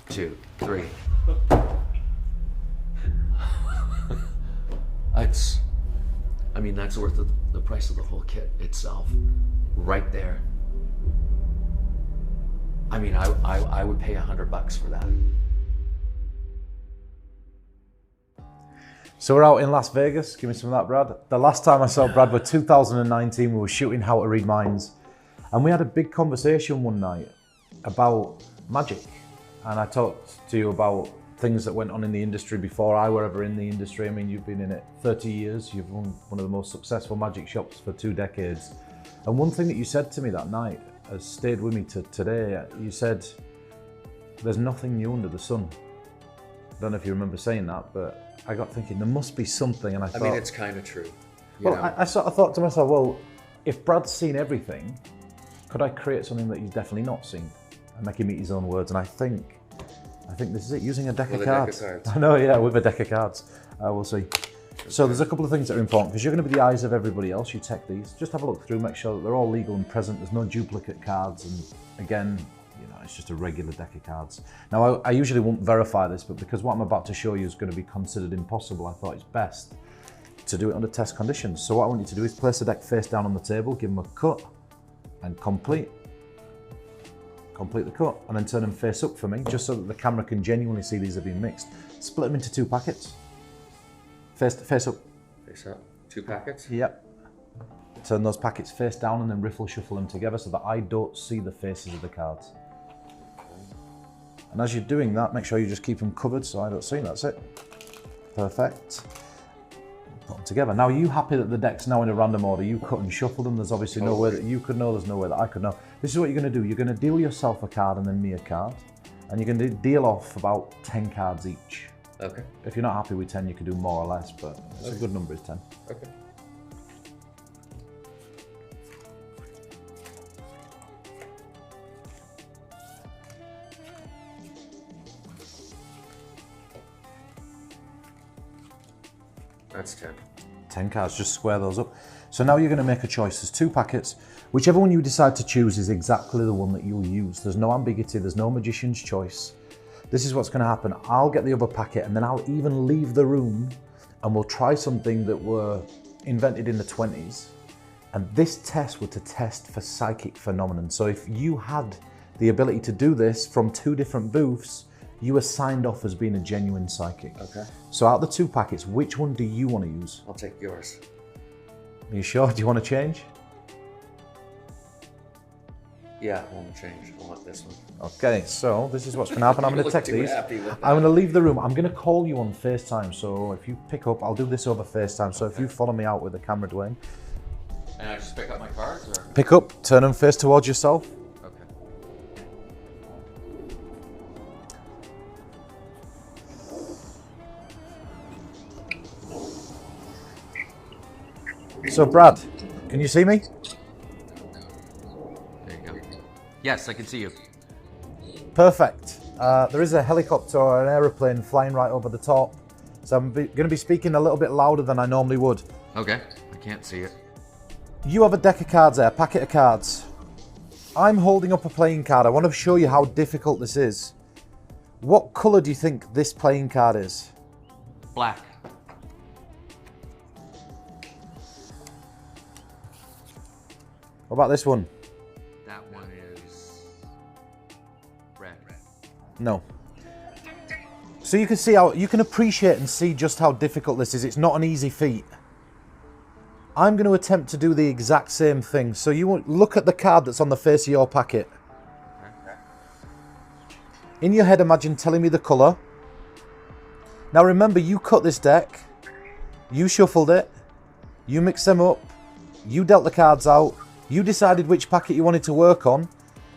2, 3. I mean, that's worth the price of the whole kit itself, right there. I mean, I would pay $100 for that. So we're out in Las Vegas. Give me some of that, Brad. The last time I saw Brad was 2019. We were shooting How to Read Minds. And we had a big conversation one night about magic. And I talked to you about things that went on in the industry before I were ever in the industry. I mean, you've been in it 30 years. You've run one of the most successful magic shops for 2 decades. And one thing that you said to me that night has stayed with me to today. You said, there's nothing new under the sun. I don't know if you remember saying that, but I got thinking there must be something. And I thought, mean, it's kind of true. I sort of thought to myself, well, if Brad's seen everything, could I create something that he's definitely not seen? And make him eat his own words. And I think this is it, using a deck of cards. I know, yeah, with a deck of cards. We'll see. So there's a couple of things that are important because you're going to be the eyes of everybody else. You tech these. Just have a look through, make sure that they're all legal and present. There's no duplicate cards. And again, you know, it's just a regular deck of cards. Now, I usually won't verify this, but because what I'm about to show you is going to be considered impossible, I thought it's best to do it under test conditions. So what I want you to do is place the deck face down on the table, give them a cut, and complete the cut, and then turn them face up for me, just so that the camera can genuinely see these are being mixed. Split them into 2 packets. Face up. Face up. 2 packets? Yep. Turn those packets face down and then riffle shuffle them together so that I don't see the faces of the cards. And as you're doing that, make sure you just keep them covered so I don't see. That's it. Perfect. Put them together. Now, are you happy that the deck's now in a random order? You cut and shuffle them. There's obviously no way that you could know. There's no way that I could know. This is what you're going to do. You're going to deal yourself a card and then me a card. And you're going to deal off about 10 cards each. Okay. If you're not happy with 10, you can do more or less, but it's a good number is 10. Okay. That's 10. 10 cards, just square those up. So now you're going to make a choice. There's 2 packets. Whichever one you decide to choose is exactly the one that you'll use. There's no ambiguity, there's no magician's choice. This is what's going to happen. I'll get the other packet and then I'll even leave the room and we'll try something that were invented in the 20s. And this test were to test for psychic phenomenon. So if you had the ability to do this from 2 different booths, you were signed off as being a genuine psychic. Okay. So out of the 2 packets, which one do you want to use? I'll take yours. Are you sure? Do you want to change? Yeah, I want to change. I want this one. Okay, so this is what's going to happen. I'm going to text these. I'm going to leave the room. I'm going to call you on FaceTime. So if you pick up, I'll do this over FaceTime. So if you follow me out with the camera, Dwayne. And I just pick up my cards? Or? Pick up, turn them face towards yourself. Okay. So Brad, can you see me? There you go. Yes, I can see you. Perfect. There is a helicopter or an aeroplane flying right over the top. So I'm going to be speaking a little bit louder than I normally would. Okay, I can't see it. You have a deck of cards there, packet of cards. I'm holding up a playing card. I want to show you how difficult this is. What colour do you think this playing card is? Black. What about this one? That one is red. No. So you can see how, you can appreciate and see just how difficult this is. It's not an easy feat. I'm going to attempt to do the exact same thing. So you want look at the card that's on the face of your packet. In your head, imagine telling me the colour. Now remember, you cut this deck. You shuffled it. You mixed them up. You dealt the cards out. You decided which packet you wanted to work on.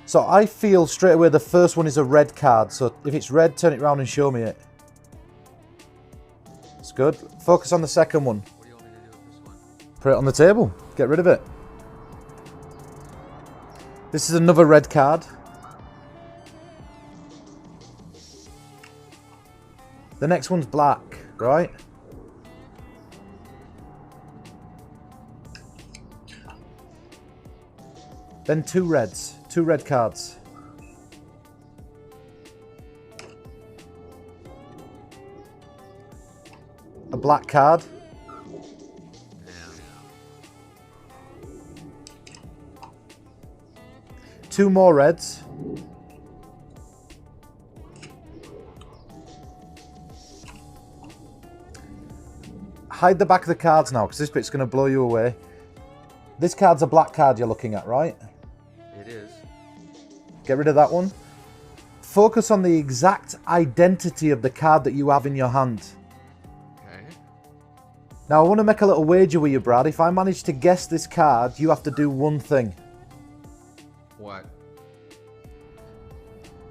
So I feel straight away the first one is a red card. So if it's red, turn it around and show me it. It's good. Focus on the second one. What do you want me to do with this one? Put it on the table. Get rid of it. This is another red card. The next one's black, right? Then 2 reds, 2 red cards. a black card. Yeah. 2 more reds. Hide the back of the cards now, because this bit's going to blow you away. This card's a black card you're looking at, right? It is. Get rid of that one. Focus on the exact identity of the card that you have in your hand. Okay. Now, I want to make a little wager with you, Brad. If I manage to guess this card, you have to do one thing. What?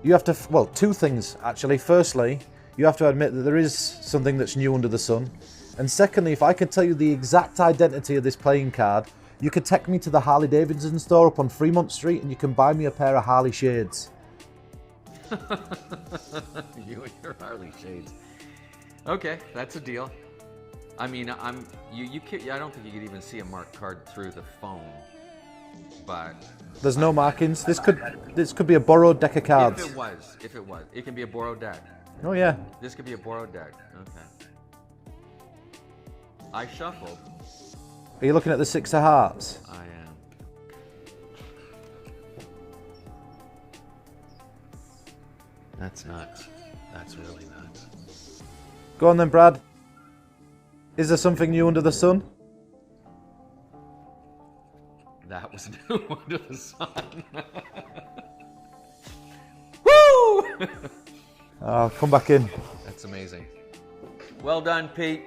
You have to, well, 2 things, actually. Firstly, you have to admit that there is something that's new under the sun. And secondly, if I can tell you the exact identity of this playing card, you could take me to the Harley Davidson store up on Fremont Street and you can buy me a pair of Harley shades. You and your Harley shades. Okay, that's a deal. I mean, I don't think you could even see a marked card through the phone, but there's no markings. This could be a borrowed deck of cards. If it was, it can be a borrowed deck. Oh yeah. This could be a borrowed deck. Okay. I shuffled. Are you looking at the 6 of hearts? I am. That's nuts. That's really nuts. Go on then, Brad. Is there something new under the sun? That was new under the sun. Woo! Oh, come back in. That's amazing. Well done, Pete.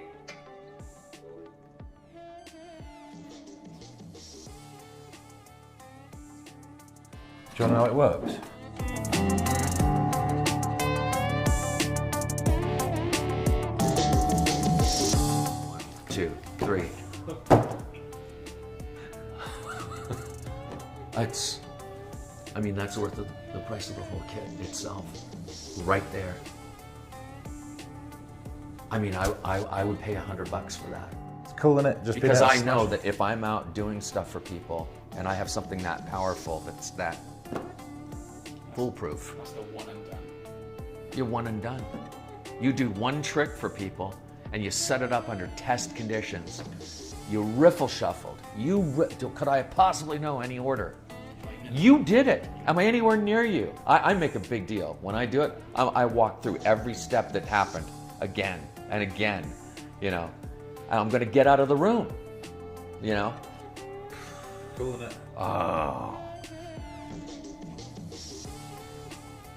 Do you want to know how it works? 1, 2, 3. That's worth the price of the whole kit itself, right there. I mean, I would pay $100 for that. It's cool, isn't it? Just because I know that if I'm out doing stuff for people and I have something that powerful, that's that foolproof. That's the one and done. You're one and done. You do one trick for people and you set it up under test conditions. You riffle shuffled. Could I possibly know any order? You did it. Am I anywhere near you? I make a big deal. When I do it, I walk through every step that happened again and again, you know. And I'm going to get out of the room, you know. Cool, isn't it? Oh.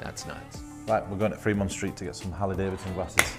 That's nuts. Right, we're going to Fremont Street to get some Harley Davidson glasses.